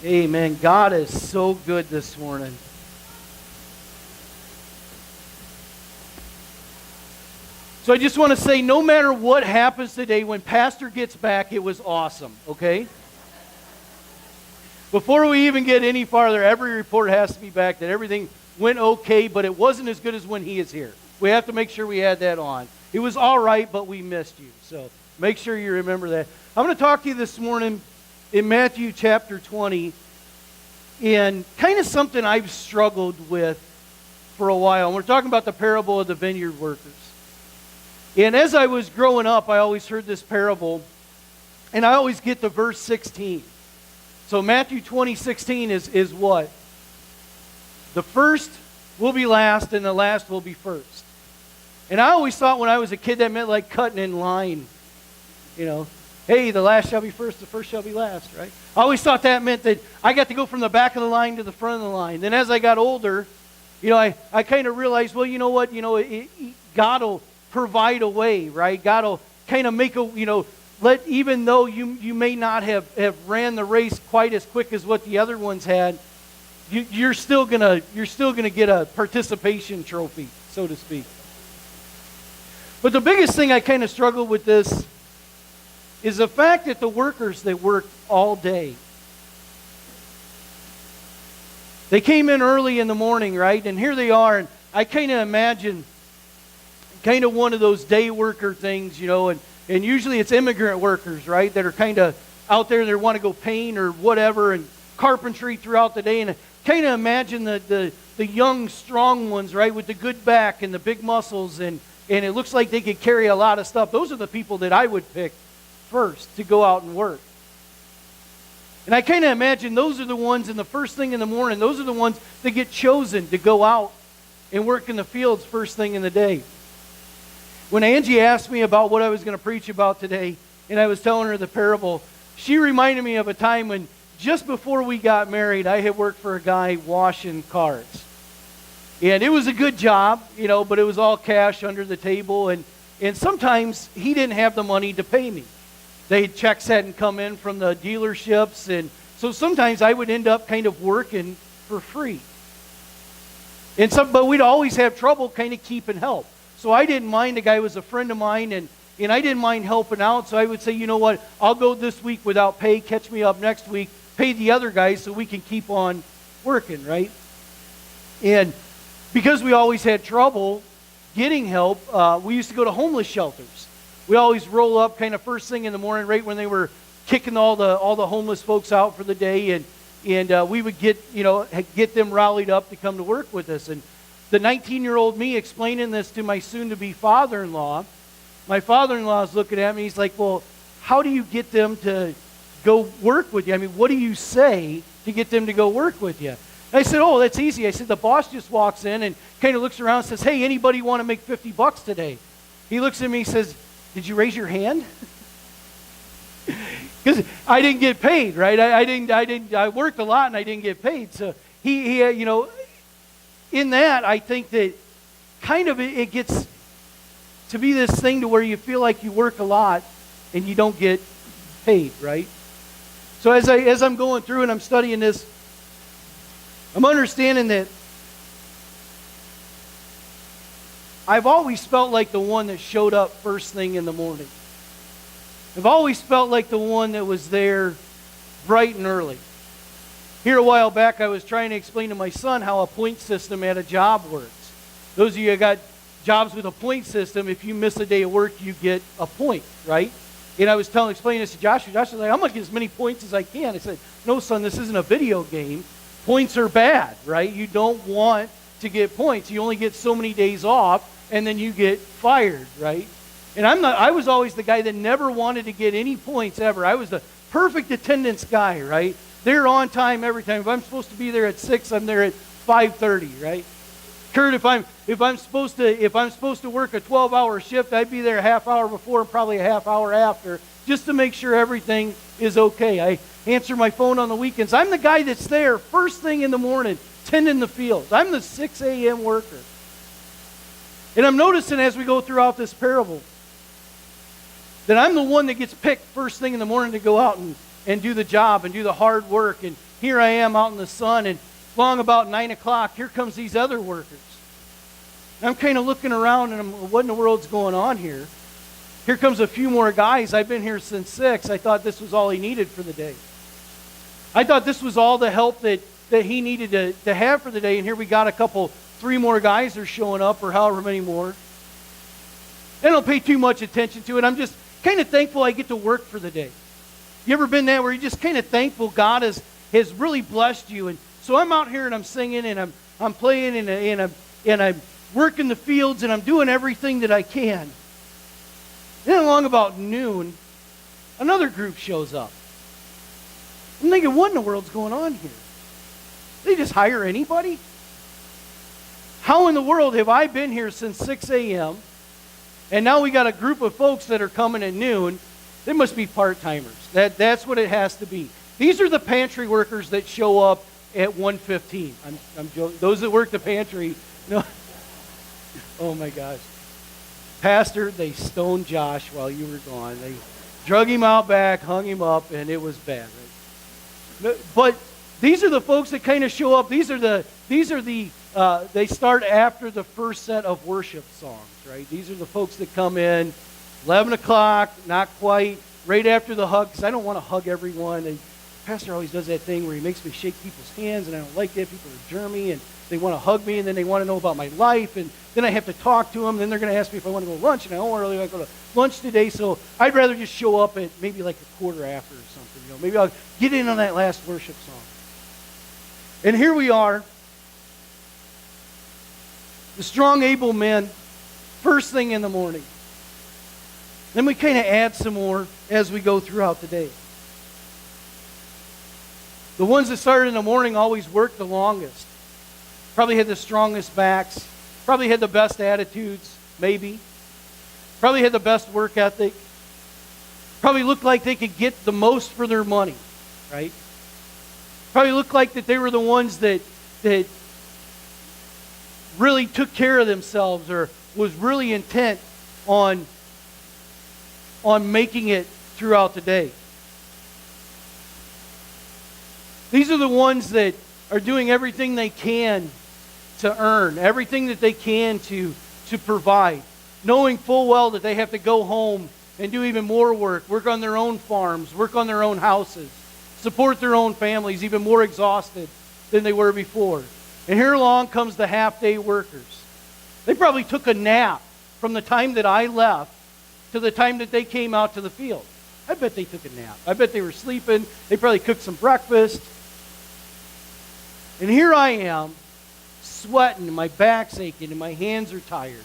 Amen. God is so good this morning. So I just want to say, no matter what happens today, when Pastor gets back, it was awesome, okay? Before we even get any farther, every report has to be back that everything went okay, but it wasn't as good as when he is here. We have to make sure we add that on. It was all right, but we missed you. So make sure you remember that. I'm going to talk to you this morning in Matthew chapter 20, and kind of something I've struggled with for a while. And we're talking about the parable of the vineyard workers. And as I was growing up, I always heard this parable, and I always get to verse 16. So Matthew 20:16 is what? The first will be last, and the last will be first. And I always thought when I was a kid that meant like cutting in line. You know, hey, the last shall be first, the first shall be last, right? I always thought that meant that I got to go from the back of the line to the front of the line. Then as I got older, I kind of realized, well, you know what? God will provide a way, right? God will kind of make even though you may not have ran the race quite as quick as what the other ones had, you're still gonna get a participation trophy, so to speak. But the biggest thing I kind of struggled with this is the fact that the workers that worked all day, they came in early in the morning, right? And here they are, and I kind of imagine kind of one of those day worker things, and usually it's immigrant workers, right, that are kind of out there, they want to go paint or whatever, and carpentry throughout the day. And I kind of imagine the young, strong ones, right, with the good back and the big muscles, and it looks like they could carry a lot of stuff. Those are the people that I would pick first to go out and work. And I kind of imagine those are the ones in the first thing in the morning, those are the ones that get chosen to go out and work in the fields first thing in the day. When Angie asked me about what I was going to preach about today, and I was telling her the parable, she reminded me of a time when just before we got married, I had worked for a guy washing cars. And it was a good job, but it was all cash under the table, and sometimes he didn't have the money to pay me. Checks hadn't come in from the dealerships, and so sometimes I would end up kind of working for free. But we'd always have trouble kind of keeping help. So I didn't mind. The guy was a friend of mine, and I didn't mind helping out. So I would say, you know what, I'll go this week without pay, catch me up next week, pay the other guys so we can keep on working, right? And because we always had trouble getting help, we used to go to homeless shelters. We always roll up kind of first thing in the morning, right when they were kicking all the homeless folks out for the day, and we would get them rallied up to come to work with us. And the 19-year-old me explaining this to my soon-to-be father-in-law, my father-in-law is looking at me, he's like, well, how do you get them to go work with you? I mean, what do you say to get them to go work with you? And I said, oh, that's easy. I said, the boss just walks in and kind of looks around and says, hey, anybody want to make $50 today? He looks at me and says, did you raise your hand? Because I didn't get paid, right? I worked a lot and I didn't get paid. So he in that, I think that kind of it gets to be this thing to where you feel like you work a lot and you don't get paid, right? So as I'm going through and I'm studying this, I'm understanding that I've always felt like the one that showed up first thing in the morning. I've always felt like the one that was there bright and early. Here a while back, I was trying to explain to my son how a point system at a job works. Those of you who got jobs with a point system, if you miss a day of work, you get a point, right? And I was explaining this to Joshua. Joshua was like, I'm going to get as many points as I can. I said, no, son, this isn't a video game. Points are bad, right? You don't want to get points. You only get so many days off, and then you get fired, right? And I was always the guy that never wanted to get any points ever. I was the perfect attendance guy, right? They're on time every time. If I'm supposed to be there at 6, I'm there at 5:30, right? Kurt, if I'm supposed to work a 12-hour shift, I'd be there a half hour before and probably a half hour after, just to make sure everything is okay. I answer my phone on the weekends. I'm the guy that's there first thing in the morning, tending the fields. I'm the 6 a.m. worker. And I'm noticing as we go throughout this parable that I'm the one that gets picked first thing in the morning to go out and and do the job and do the hard work. And here I am out in the sun, and along about 9 o'clock, here comes these other workers. And I'm kind of looking around, and what in the world's going on here? Here comes a few more guys. I've been here since 6. I thought this was all he needed for the day. I thought this was all the help that he needed to have for the day, and here we got 3 more guys are showing up, or however many more. I don't pay too much attention to it. I'm just kind of thankful I get to work for the day. You ever been there where you're just kind of thankful God has really blessed you? And so I'm out here and I'm singing and I'm playing and I'm working the fields and I'm doing everything that I can. Then along about noon, another group shows up. I'm thinking, what in the world's going on here? They just hire anybody? How in the world have I been here since 6 a.m., and now we got a group of folks that are coming at noon? They must be part-timers. That's what it has to be. These are the pantry workers that show up at 1:15. I'm joking. Those that work the pantry, no. Oh my gosh. Pastor, they stoned Josh while you were gone. They drug him out back, hung him up, and it was bad. Right? But these are the folks that kind of show up. These are the they start after the first set of worship songs, right? These are the folks that come in 11 o'clock, not quite, right after the hug, because I don't want to hug everyone. And Pastor always does that thing where he makes me shake people's hands, and I don't like that. People are germy, and they want to hug me, and then they want to know about my life, and then I have to talk to them, and then they're going to ask me if I want to go to lunch, and I don't really want to go to lunch today, so I'd rather just show up at maybe like a quarter after or something. You know, maybe I'll get in on that last worship song. And here we are, the strong, able men, first thing in the morning. Then we kind of add some more as we go throughout the day. The ones that started in the morning always worked the longest. Probably had the strongest backs. Probably had the best attitudes, maybe. Probably had the best work ethic. Probably looked like they could get the most for their money, right? Probably looked like that they were the ones that really took care of themselves or was really intent on making it throughout the day. These are the ones that are doing everything they can to earn, everything that they can to provide, knowing full well that they have to go home and do even more work on their own farms, work on their own houses, support their own families, even more exhausted than they were before. And here along comes the half-day workers. They probably took a nap from the time that I left to the time that they came out to the field. I bet they took a nap. I bet they were sleeping. They probably cooked some breakfast. And here I am, sweating, and my back's aching, and my hands are tired,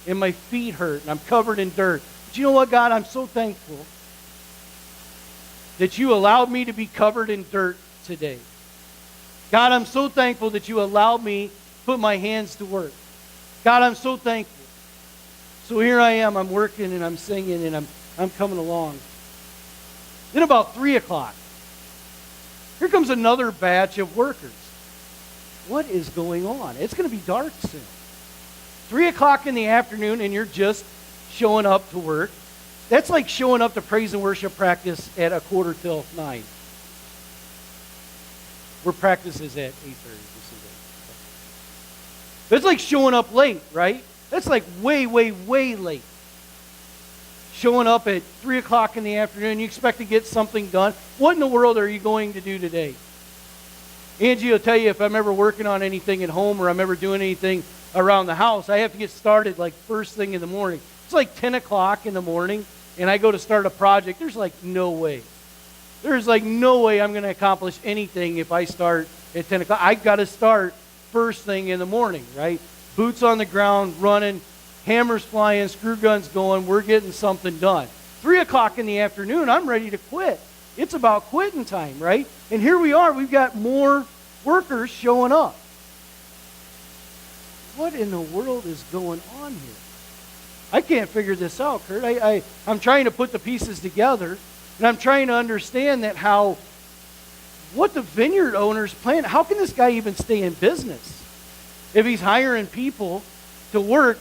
and my feet hurt, and I'm covered in dirt. But you know what, God? I'm so thankful that you allowed me to be covered in dirt today. God, I'm so thankful that you allowed me to put my hands to work. God, I'm so thankful. So here I am, I'm working, and I'm singing, and I'm coming along. Then about 3 o'clock, here comes another batch of workers. What is going on? It's going to be dark soon. 3 o'clock in the afternoon, and you're just showing up to work. That's like showing up to praise and worship practice at 9:15. Where practice is at 8:30. It's like showing up late, right? That's like way, way, way late. Showing up at 3 o'clock in the afternoon, you expect to get something done. What in the world are you going to do today? Angie will tell you if I'm ever working on anything at home or I'm ever doing anything around the house, I have to get started like first thing in the morning. It's like 10 o'clock in the morning, and I go to start a project. There's like no way. There's like no way I'm going to accomplish anything if I start at 10 o'clock. I've got to start first thing in the morning, right? Boots on the ground, running, hammers flying, screw guns going. We're getting something done. 3 o'clock in the afternoon, I'm ready to quit. It's about quitting time, right? And here we are. We've got more workers showing up. What in the world is going on here? I can't figure this out, Kurt. I'm trying to put the pieces together, and I'm trying to understand what the vineyard owner's plan. How can this guy even stay in business if he's hiring people to work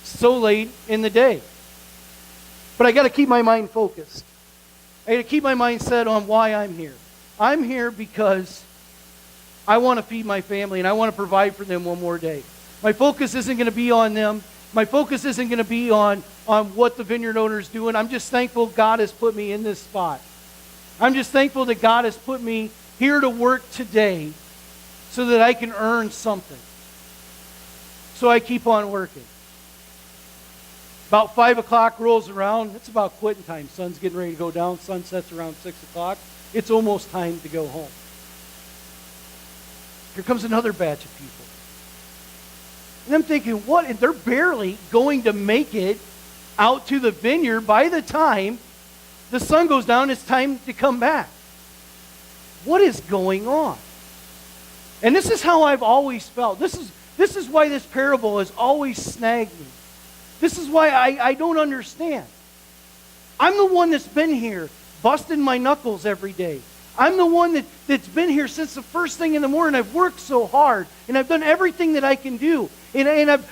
so late in the day? But I got to keep my mind focused. I got to keep my mind set on why I'm here. I'm here because I want to feed my family and I want to provide for them one more day. My focus isn't going to be on them. My focus isn't going to be on what the vineyard owner is doing. I'm just thankful God has put me in this spot. I'm just thankful that God has put me here to work today so that I can earn something. So I keep on working. About 5 o'clock rolls around. It's about quitting time. Sun's getting ready to go down. Sun sets around 6 o'clock. It's almost time to go home. Here comes another batch of people. And I'm thinking, what? And they're barely going to make it out to the vineyard by the time the sun goes down. It's time to come back. What is going on? And this is how I've always felt. This is why this parable has always snagged me. This is why I don't understand. I'm the one that's been here busting my knuckles every day. I'm the one that's been here since the first thing in the morning. I've worked so hard, and I've done everything that I can do. And I'm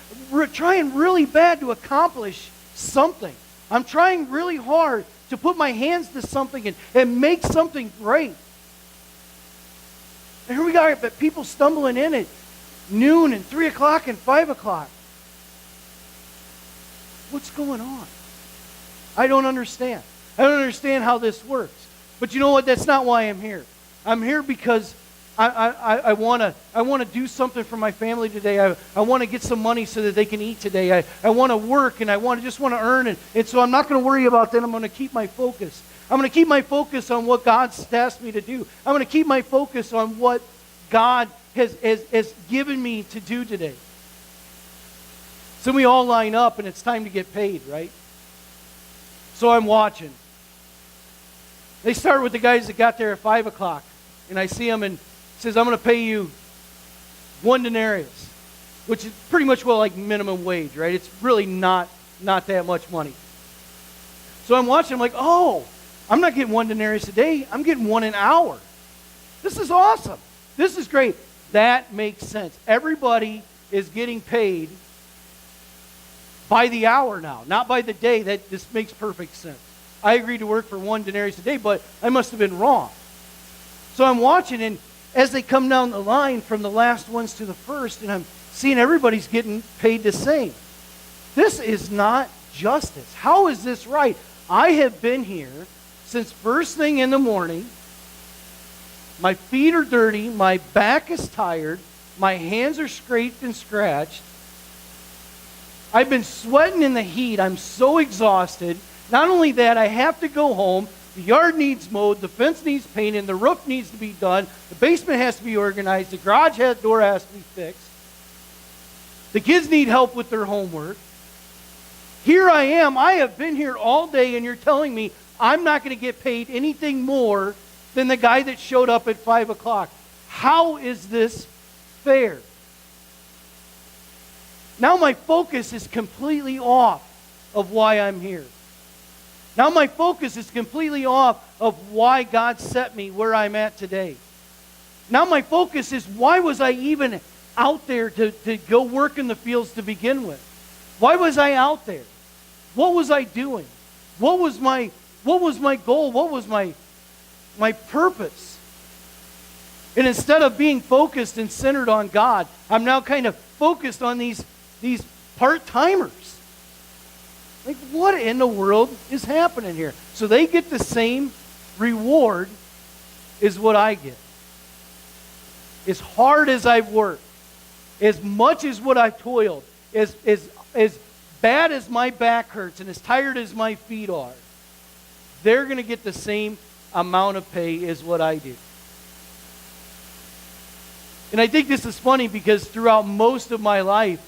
trying really bad to accomplish something. I'm trying really hard to put my hands to something and make something great. And here we got people stumbling in at noon and 3 o'clock and 5 o'clock. What's going on? I don't understand. I don't understand how this works. But you know what? That's not why I'm here. I'm here because I want to do something for my family today. I want to get some money so that they can eat today. I want to work and I just want to earn it. And so I'm not going to worry about that. I'm going to keep my focus. I'm going to keep my focus on what God's tasked me to do. I'm going to keep my focus on what God has given me to do today. So we all line up and it's time to get paid, right? So I'm watching. They start with the guys that got there at 5 o'clock. And I see them and it says, I'm going to pay you 1 denarius, which is pretty much like minimum wage, right? It's really not that much money. So I'm watching, I'm like, oh, I'm not getting 1 denarius a day. I'm getting 1 an hour. This is awesome. This is great. That makes sense. Everybody is getting paid by the hour now, not by the day. This makes perfect sense. I agreed to work for 1 denarius a day, but I must have been wrong. So I'm watching, and as they come down the line from the last ones to the first, and I'm seeing everybody's getting paid the same. This is not justice. How is this right? I have been here since first thing in the morning. My feet are dirty. My back is tired. My hands are scraped and scratched. I've been sweating in the heat. I'm so exhausted. Not only that, I have to go home. The yard needs mowed. The fence needs painted. The roof needs to be done. The basement has to be organized. The garage door has to be fixed. The kids need help with their homework. Here I am. I have been here all day, and you're telling me I'm not going to get paid anything more than the guy that showed up at 5 o'clock. How is this fair? Now my focus is completely off of why I'm here. Now my focus is completely off of why God set me where I'm at today. Now my focus is, why was I even out there to go work in the fields to begin with? Why was I out there? What was I doing? What was my goal? What was my purpose? And instead of being focused and centered on God, I'm now kind of focused on these part-timers. Like, what in the world is happening here? So they get the same reward as what I get. As hard as I've worked, as much as what I've toiled, as bad as my back hurts and as tired as my feet are, they're going to get the same amount of pay as what I do. And I think this is funny because throughout most of my life,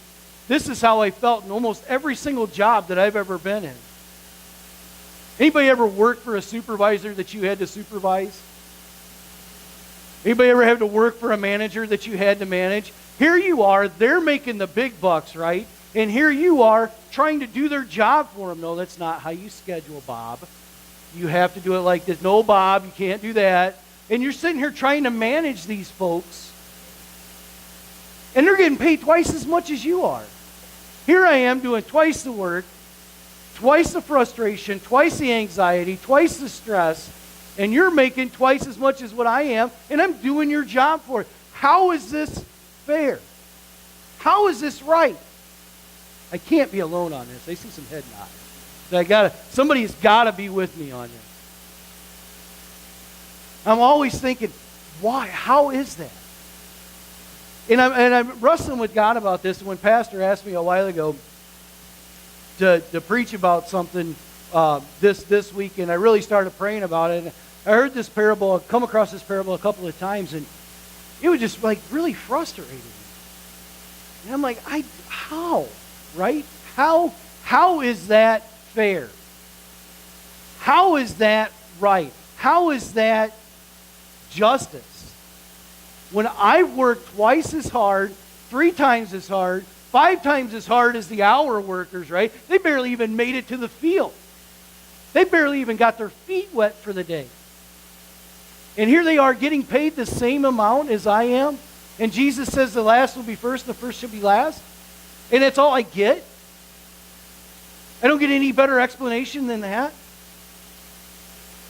this is how I felt in almost every single job that I've ever been in. Anybody ever worked for a supervisor that you had to supervise? Anybody ever have to work for a manager that you had to manage? Here you are, they're making the big bucks, right? And here you are trying to do their job for them. No, that's not how you schedule, Bob. You have to do it like this. No, Bob, you can't do that. And you're sitting here trying to manage these folks. And they're getting paid twice as much as you are. Here I am doing twice the work, twice the frustration, twice the anxiety, twice the stress, and you're making twice as much as what I am, and I'm doing your job for it. How is this fair? How is this right? I can't be alone on this. I see some head nods. Somebody's got to be with me on this. I'm always thinking, why? How is that? And I'm wrestling with God about this. And when Pastor asked me a while ago to preach about something this week, and I really started praying about it. And I heard this parable, come across this parable a couple of times, and it was just like really frustrating me. And I'm like, how? Right? How is that fair? How is that right? How is that justice? When I've worked twice as hard, 3 times as hard, 5 times as hard as the hour workers, right? They barely even made it to the field. They barely even got their feet wet for the day. And here they are getting paid the same amount as I am. And Jesus says the last will be first, the first shall be last. And that's all I get? I don't get any better explanation than that.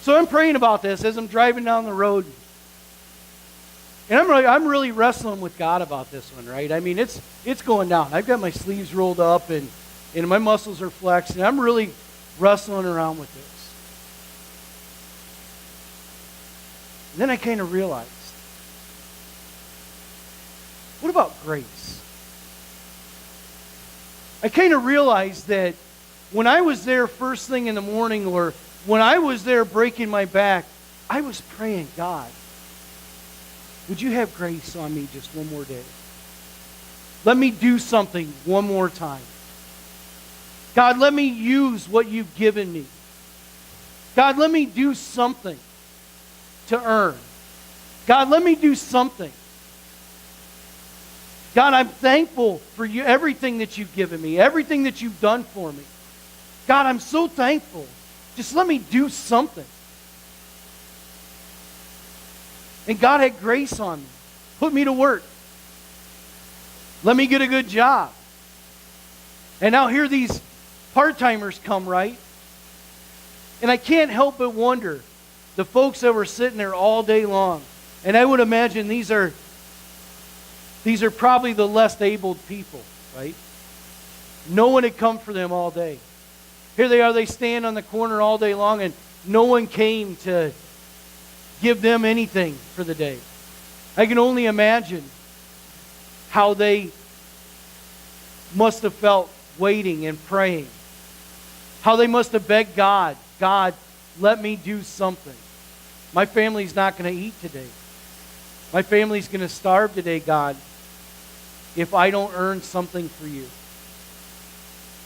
So I'm praying about this as I'm driving down the road. And I'm really wrestling with God about this one, right? I mean, it's going down. I've got my sleeves rolled up and my muscles are flexed, and I'm really wrestling around with this. And then I kind of realized, what about grace? I kind of realized that when I was there first thing in the morning, or when I was there breaking my back, I was praying, God, would you have grace on me just one more day? Let me do something one more time. God, let me use what you've given me. God, let me do something to earn. God, let me do something. God, I'm thankful for you, everything that you've given me, everything that you've done for me. God, I'm so thankful. Just let me do something. And God had grace on me. Put me to work. Let me get a good job. And now here these part-timers come, right? And I can't help but wonder, the folks that were sitting there all day long, and I would imagine these are probably the less abled people, right? No one had come for them all day. Here they are, they stand on the corner all day long, and no one came to give them anything for the day. I can only imagine how they must have felt waiting and praying. How they must have begged God, God, let me do something. My family's not going to eat today. My family's going to starve today, God, if I don't earn something for you.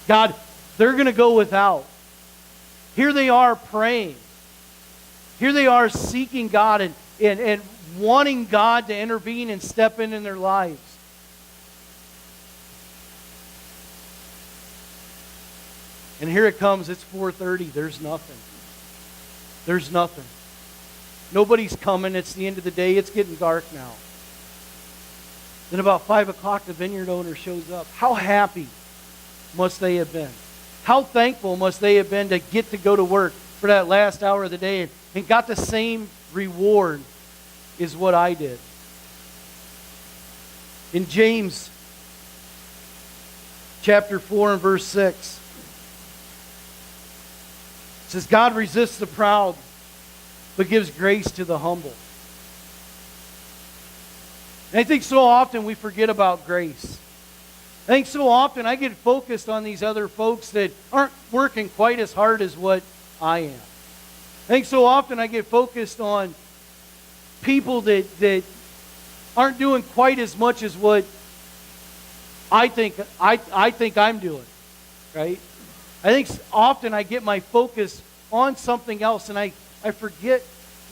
God, they're going to go without. Here they are praying. Here they are seeking God and wanting God to intervene and step in their lives. And here it comes. It's 4:30. There's nothing. There's nothing. Nobody's coming. It's the end of the day. It's getting dark now. Then about 5 o'clock, the vineyard owner shows up. How happy must they have been? How thankful must they have been to get to go to work for that last hour of the day and got the same reward as what I did. In James chapter 4 and verse 6, it says, God resists the proud, but gives grace to the humble. And I think so often we forget about grace. I think so often I get focused on these other folks that aren't working quite as hard as what I am. I think so often I get focused on people that aren't doing quite as much as what I think I'm doing, right? I think often I get my focus on something else and I forget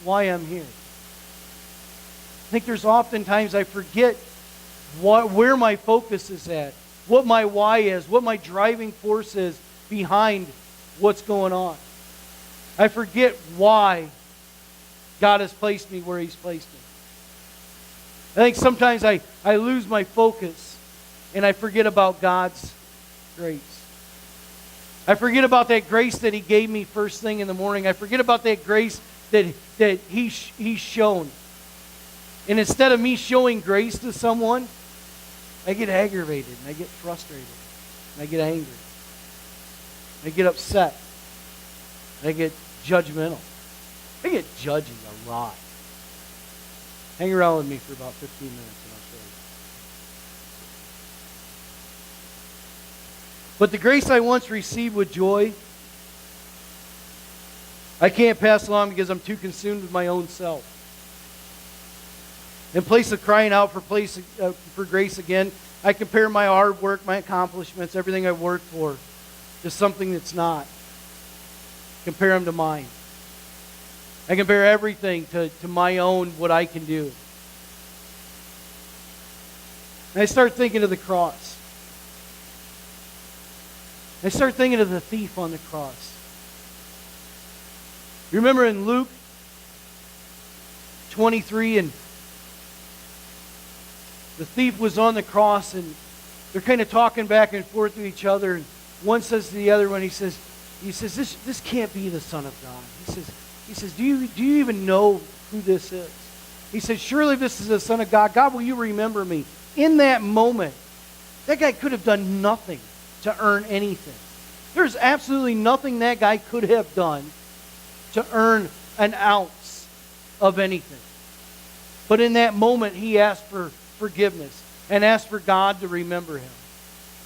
why I'm here. I think there's oftentimes I forget where my focus is at, what my why is, what my driving force is behind what's going on. I forget why God has placed me where He's placed me. I think sometimes I lose my focus and I forget about God's grace. I forget about that grace that He gave me first thing in the morning. I forget about that grace that He's shown. And instead of me showing grace to someone, I get aggravated, and I get frustrated, and I get angry. I get upset. And I get judgmental. I get judgy a lot. Hang around with me for about 15 minutes and I'll show you. But the grace I once received with joy, I can't pass along because I'm too consumed with my own self. In place of crying out for grace again, I compare my hard work, my accomplishments, everything I've worked for, to something that's not. Compare them to mine. I compare everything to my own, what I can do. And I start thinking of the cross. I start thinking of the thief on the cross. You remember in Luke 23, and the thief was on the cross, and they're kind of talking back and forth to each other. And one says to the other one, he says, this can't be the Son of God. He says, do you even know who this is? He says, surely this is the Son of God. God, will you remember me? In that moment, that guy could have done nothing to earn anything. There's absolutely nothing that guy could have done to earn an ounce of anything. But in that moment, he asked for forgiveness and asked for God to remember him.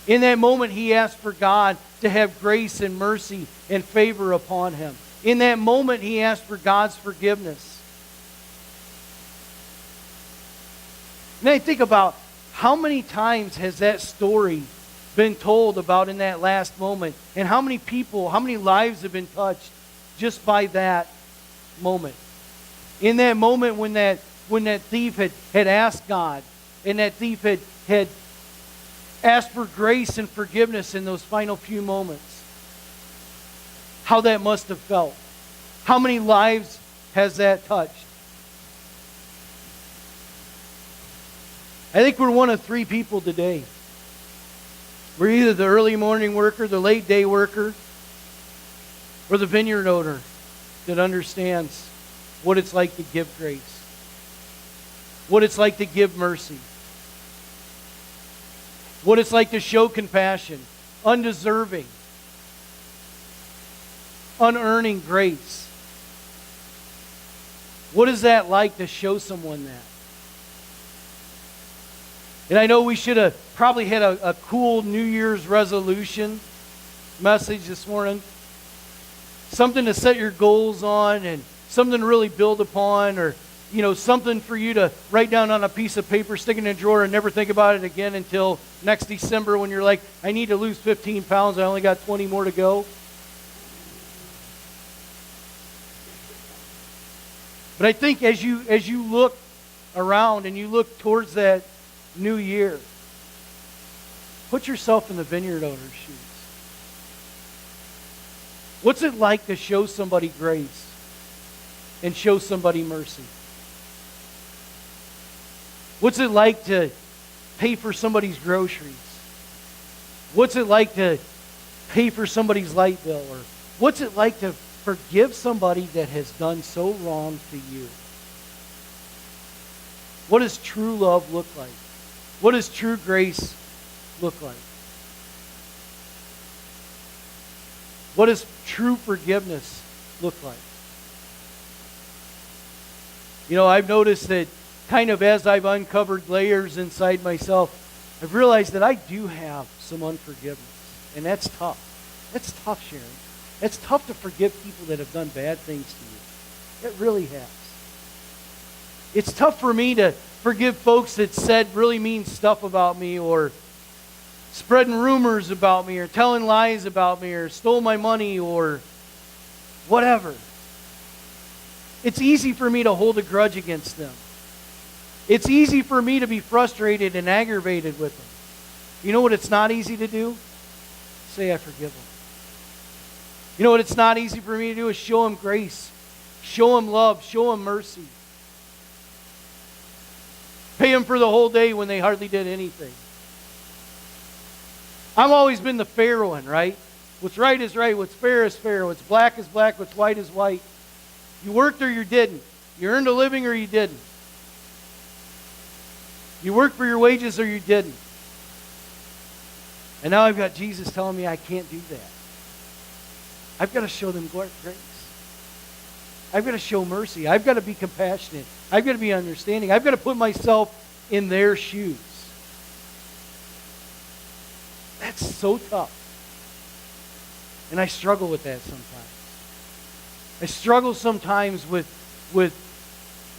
In that moment, he asked for God to have grace and mercy and favor upon him. In that moment, he asked for God's forgiveness. And I think about how many times has that story been told about in that last moment, and how many people, how many lives have been touched just by that moment. In that moment when that thief had asked God, and that thief had asked for grace and forgiveness in those final few moments. How that must have felt. How many lives has that touched? I think we're one of three people today. We're either the early morning worker, the late day worker, or the vineyard owner that understands what it's like to give grace. What it's like to give mercy. What it's like to show compassion, undeserving, unearning grace. What is that like to show someone that? And I know we should have probably had a cool New Year's resolution message this morning. Something to set your goals on and something to really build upon, or something for you to write down on a piece of paper, stick it in a drawer, and never think about it again until next December when you're like, I need to lose 15 pounds. I only got 20 more to go. But I think as you look around and you look towards that new year, put yourself in the vineyard owner's shoes. What's it like to show somebody grace and show somebody mercy? What's it like to pay for somebody's groceries? What's it like to pay for somebody's light bill? Or what's it like to forgive somebody that has done so wrong to you? What does true love look like? What does true grace look like? What does true forgiveness look like? I've noticed that kind of as I've uncovered layers inside myself, I've realized that I do have some unforgiveness. And that's tough. That's tough, Sharon. It's tough to forgive people that have done bad things to you. It really has. It's tough for me to forgive folks that said really mean stuff about me, or spreading rumors about me, or telling lies about me, or stole my money, or whatever. It's easy for me to hold a grudge against them. It's easy for me to be frustrated and aggravated with them. You know what it's not easy to do? Say I forgive them. You know what it's not easy for me to do is show them grace, show them love, show them mercy. Pay them for the whole day when they hardly did anything. I've always been the fair one, right? What's right is right. What's fair is fair. What's black is black. What's white is white. You worked or you didn't. You earned a living or you didn't. You worked for your wages or you didn't. And now I've got Jesus telling me I can't do that. I've got to show them grace. I've got to show mercy. I've got to be compassionate. I've got to be understanding. I've got to put myself in their shoes. That's so tough. And I struggle with that sometimes. I struggle sometimes with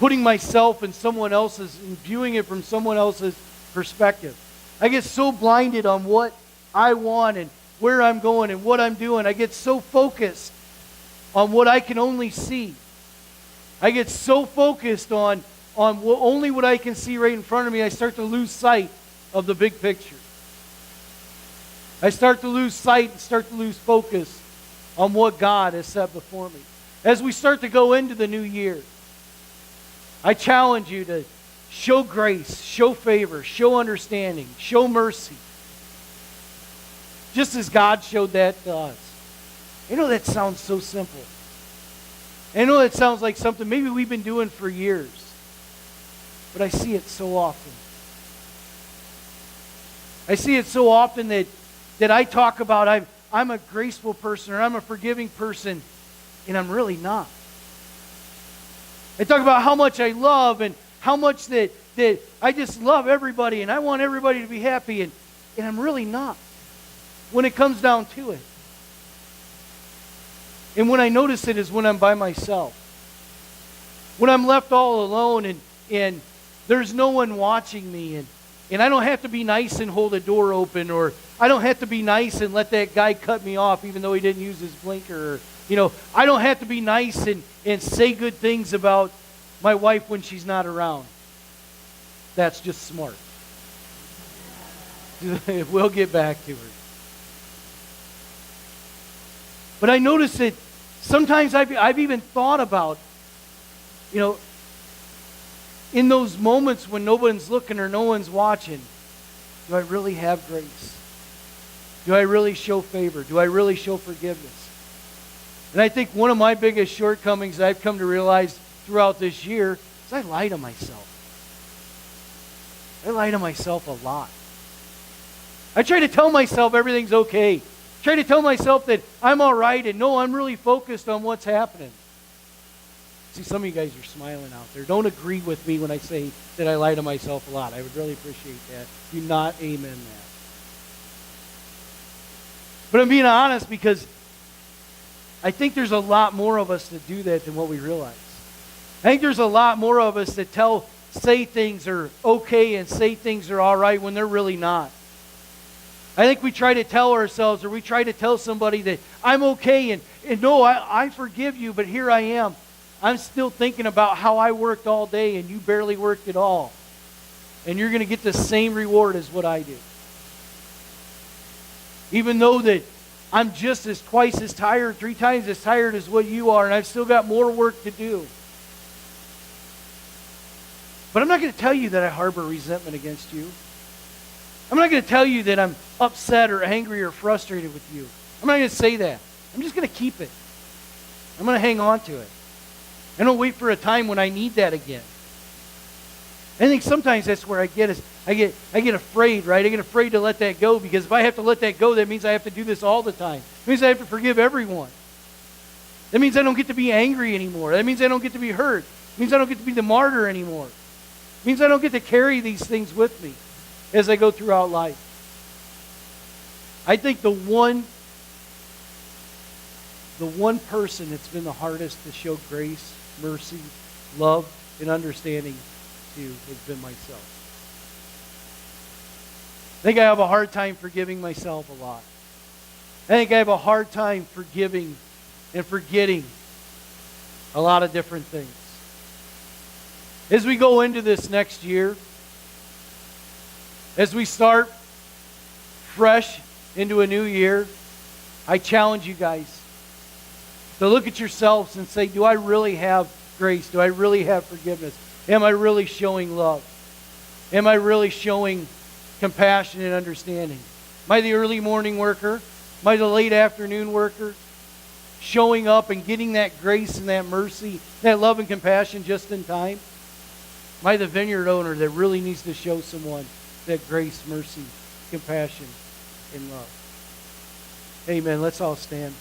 putting myself in someone else's and viewing it from someone else's perspective. I get so blinded on what I want and where I'm going and what I'm doing. I get so focused on what I can only see. I get so focused on only what I can see right in front of me, I start to lose sight of the big picture. I start to lose sight and start to lose focus on what God has set before me. As we start to go into the new year, I challenge you to show grace, show favor, show understanding, show mercy. Just as God showed that to us. I know that sounds so simple. I know that sounds like something maybe we've been doing for years. But I see it so often. I see it so often that I talk about I'm a graceful person or I'm a forgiving person, and I'm really not. I talk about how much I love and how much that I just love everybody and I want everybody to be happy, and I'm really not when it comes down to it. And when I notice it is when I'm by myself. When I'm left all alone and there's no one watching me, and I don't have to be nice and hold a door open, or I don't have to be nice and let that guy cut me off even though he didn't use his blinker. Or, I don't have to be nice and say good things about my wife when she's not around. That's just smart. We'll get back to her. But I notice that sometimes I've even thought about, in those moments when no one's looking or no one's watching, do I really have grace? Do I really show favor? Do I really show forgiveness? And I think one of my biggest shortcomings I've come to realize throughout this year is I lie to myself. I lie to myself a lot. I try to tell myself everything's okay. I try to tell myself that I'm all right, and no, I'm really focused on what's happening. See, some of you guys are smiling out there. Don't agree with me when I say that I lie to myself a lot. I would really appreciate that. Do not amen that. But I'm being honest because I think there's a lot more of us that do that than what we realize. I think there's a lot more of us that say things are okay and say things are all right when they're really not. I think we try to tell ourselves, or we try to tell somebody that I'm okay and no, I forgive you, but here I am. I'm still thinking about how I worked all day and you barely worked at all. And you're going to get the same reward as what I do. Even though that I'm just twice as tired, 3 times as tired as what you are, and I've still got more work to do. But I'm not going to tell you that I harbor resentment against you. I'm not going to tell you that I'm upset or angry or frustrated with you. I'm not going to say that. I'm just going to keep it. I'm going to hang on to it. I don't wait for a time when I need that again. I think sometimes that's where I get afraid, right? I get afraid to let that go, because if I have to let that go, that means I have to do this all the time. It means I have to forgive everyone. That means I don't get to be angry anymore. That means I don't get to be hurt. It means I don't get to be the martyr anymore. It means I don't get to carry these things with me as I go throughout life. I think the one person that's been the hardest to show grace, mercy, love, and understanding to has been myself. I think I have a hard time forgiving myself a lot. I think I have a hard time forgiving and forgetting a lot of different things. As we go into this next year, as we start fresh into a new year, I challenge you guys to look at yourselves and say, do I really have grace? Do I really have forgiveness? Am I really showing love? Am I really showing compassion and understanding? Am I the early morning worker? Am I the late afternoon worker showing up and getting that grace and that mercy, that love and compassion just in time? Am I the vineyard owner that really needs to show someone that grace, mercy, compassion, and love? Amen. Let's all stand.